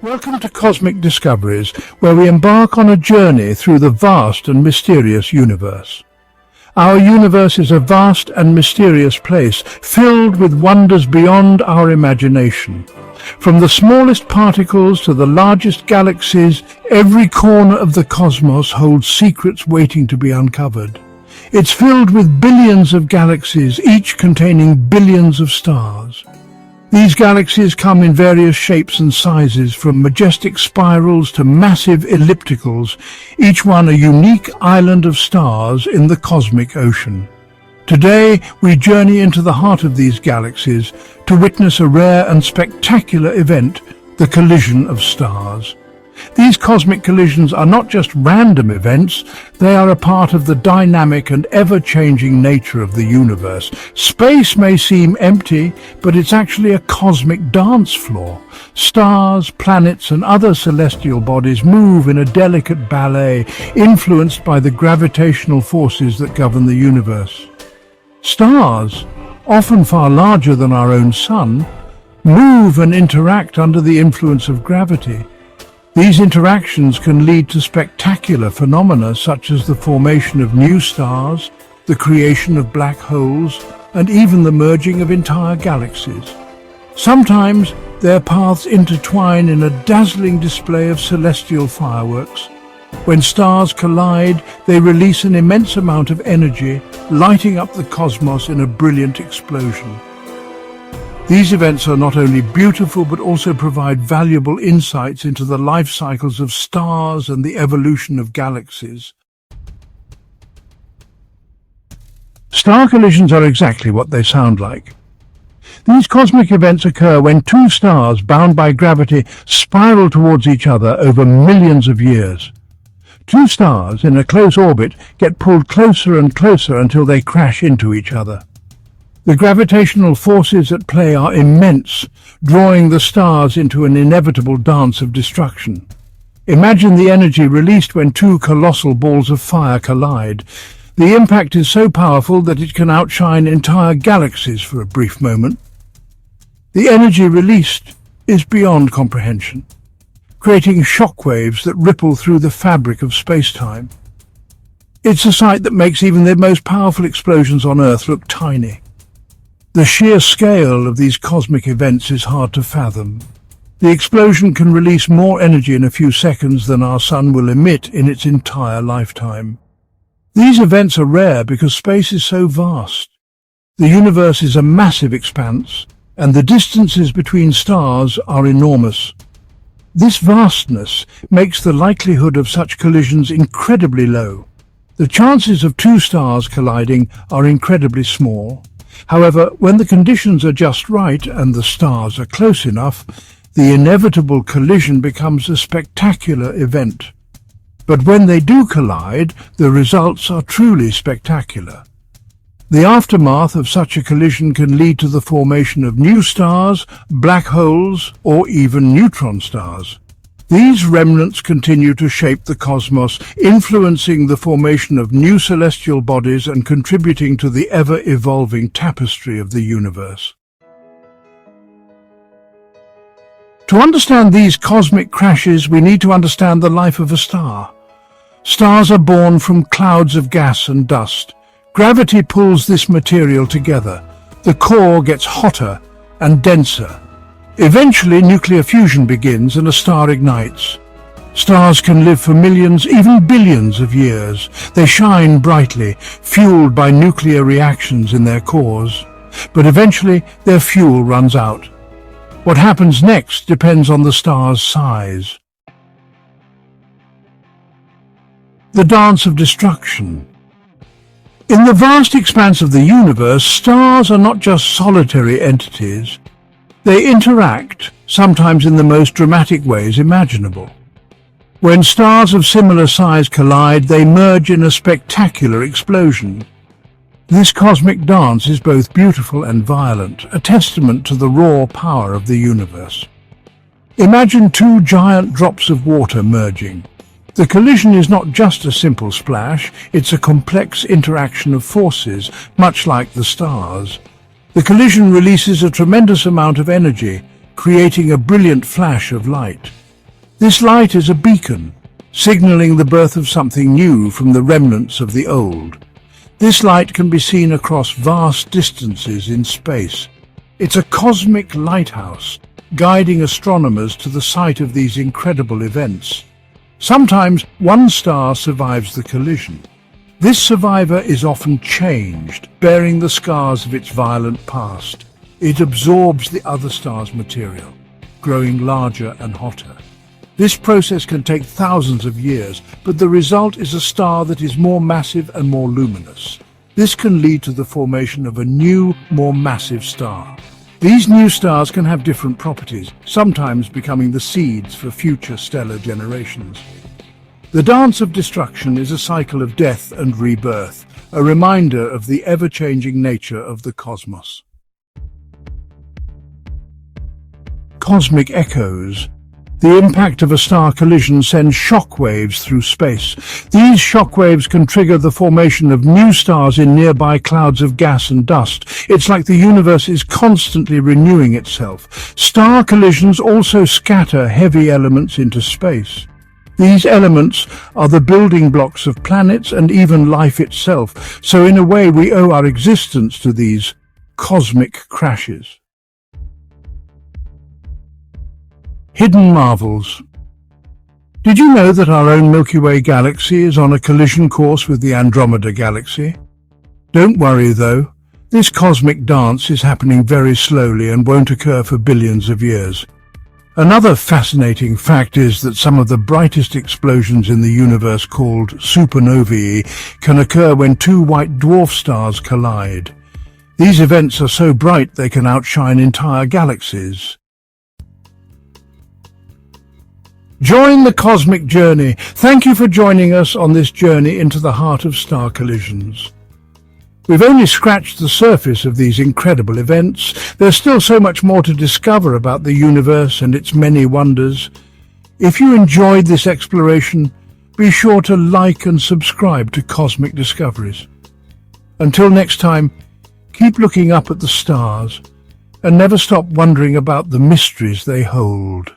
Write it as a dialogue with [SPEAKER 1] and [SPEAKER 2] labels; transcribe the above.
[SPEAKER 1] Welcome to Cosmic Discoveries, where we embark on a journey through the vast and mysterious universe. Our universe is a vast and mysterious place, filled with wonders beyond our imagination. From the smallest particles to the largest galaxies, every corner of the cosmos holds secrets waiting to be uncovered. It's filled with billions of galaxies, each containing billions of stars. These galaxies come in various shapes and sizes, from majestic spirals to massive ellipticals, each one a unique island of stars in the cosmic ocean. Today, we journey into the heart of these galaxies to witness a rare and spectacular event, the collision of stars. These cosmic collisions are not just random events, they are a part of the dynamic and ever-changing nature of the universe. Space may seem empty, but it's actually a cosmic dance floor. Stars, planets, and other celestial bodies move in a delicate ballet, influenced by the gravitational forces that govern the universe. Stars, often far larger than our own sun, move and interact under the influence of gravity. These interactions can lead to spectacular phenomena such as the formation of new stars, the creation of black holes, and even the merging of entire galaxies. Sometimes their paths intertwine in a dazzling display of celestial fireworks. When stars collide, they release an immense amount of energy, lighting up the cosmos in a brilliant explosion. These events are not only beautiful but also provide valuable insights into the life cycles of stars and the evolution of galaxies. Star collisions are exactly what they sound like. These cosmic events occur when two stars bound by gravity spiral towards each other over millions of years. Two stars in a close orbit get pulled closer and closer until they crash into each other. The gravitational forces at play are immense, drawing the stars into an inevitable dance of destruction. Imagine the energy released when two colossal balls of fire collide. The impact is so powerful that it can outshine entire galaxies for a brief moment. The energy released is beyond comprehension, creating shockwaves that ripple through the fabric of space-time. It's a sight that makes even the most powerful explosions on Earth look tiny. The sheer scale of these cosmic events is hard to fathom. The explosion can release more energy in a few seconds than our sun will emit in its entire lifetime. These events are rare because space is so vast. The universe is a massive expanse, and the distances between stars are enormous. This vastness makes the likelihood of such collisions incredibly low. The chances of two stars colliding are incredibly small. However, when the conditions are just right and the stars are close enough, the inevitable collision becomes a spectacular event. But when they do collide, the results are truly spectacular. The aftermath of such a collision can lead to the formation of new stars, black holes, or even neutron stars. These remnants continue to shape the cosmos, influencing the formation of new celestial bodies and contributing to the ever-evolving tapestry of the universe. To understand these cosmic crashes, we need to understand the life of a star. Stars are born from clouds of gas and dust. Gravity pulls this material together. The core gets hotter and denser. Eventually, nuclear fusion begins and a star ignites. Stars can live for millions, even billions of years. They shine brightly, fueled by nuclear reactions in their cores. But eventually, their fuel runs out. What happens next depends on the star's size. The dance of destruction. In the vast expanse of the universe, stars are not just solitary entities. They interact, sometimes in the most dramatic ways imaginable. When stars of similar size collide, they merge in a spectacular explosion. This cosmic dance is both beautiful and violent, a testament to the raw power of the universe. Imagine two giant drops of water merging. The collision is not just a simple splash, it's a complex interaction of forces, much like the stars. The collision releases a tremendous amount of energy, creating a brilliant flash of light. This light is a beacon, signaling the birth of something new from the remnants of the old. This light can be seen across vast distances in space. It's a cosmic lighthouse, guiding astronomers to the site of these incredible events. Sometimes one star survives the collision. This survivor is often changed, bearing the scars of its violent past. It absorbs the other star's material, growing larger and hotter. This process can take thousands of years, but the result is a star that is more massive and more luminous. This can lead to the formation of a new, more massive star. These new stars can have different properties, sometimes becoming the seeds for future stellar generations. The dance of destruction is a cycle of death and rebirth, a reminder of the ever-changing nature of the cosmos. Cosmic echoes. The impact of a star collision sends shock waves through space. These shock waves can trigger the formation of new stars in nearby clouds of gas and dust. It's like the universe is constantly renewing itself. Star collisions also scatter heavy elements into space. These elements are the building blocks of planets and even life itself, so in a way we owe our existence to these cosmic crashes. Hidden marvels. Did you know that our own Milky Way galaxy is on a collision course with the Andromeda galaxy? Don't worry though, this cosmic dance is happening very slowly and won't occur for billions of years. Another fascinating fact is that some of the brightest explosions in the universe, called supernovae, can occur when two white dwarf stars collide. These events are so bright they can outshine entire galaxies. Join the cosmic journey. Thank you for joining us on this journey into the heart of star collisions. We've only scratched the surface of these incredible events. There's still so much more to discover about the universe and its many wonders. If you enjoyed this exploration, be sure to like and subscribe to Cosmic Discoveries. Until next time, keep looking up at the stars and never stop wondering about the mysteries they hold.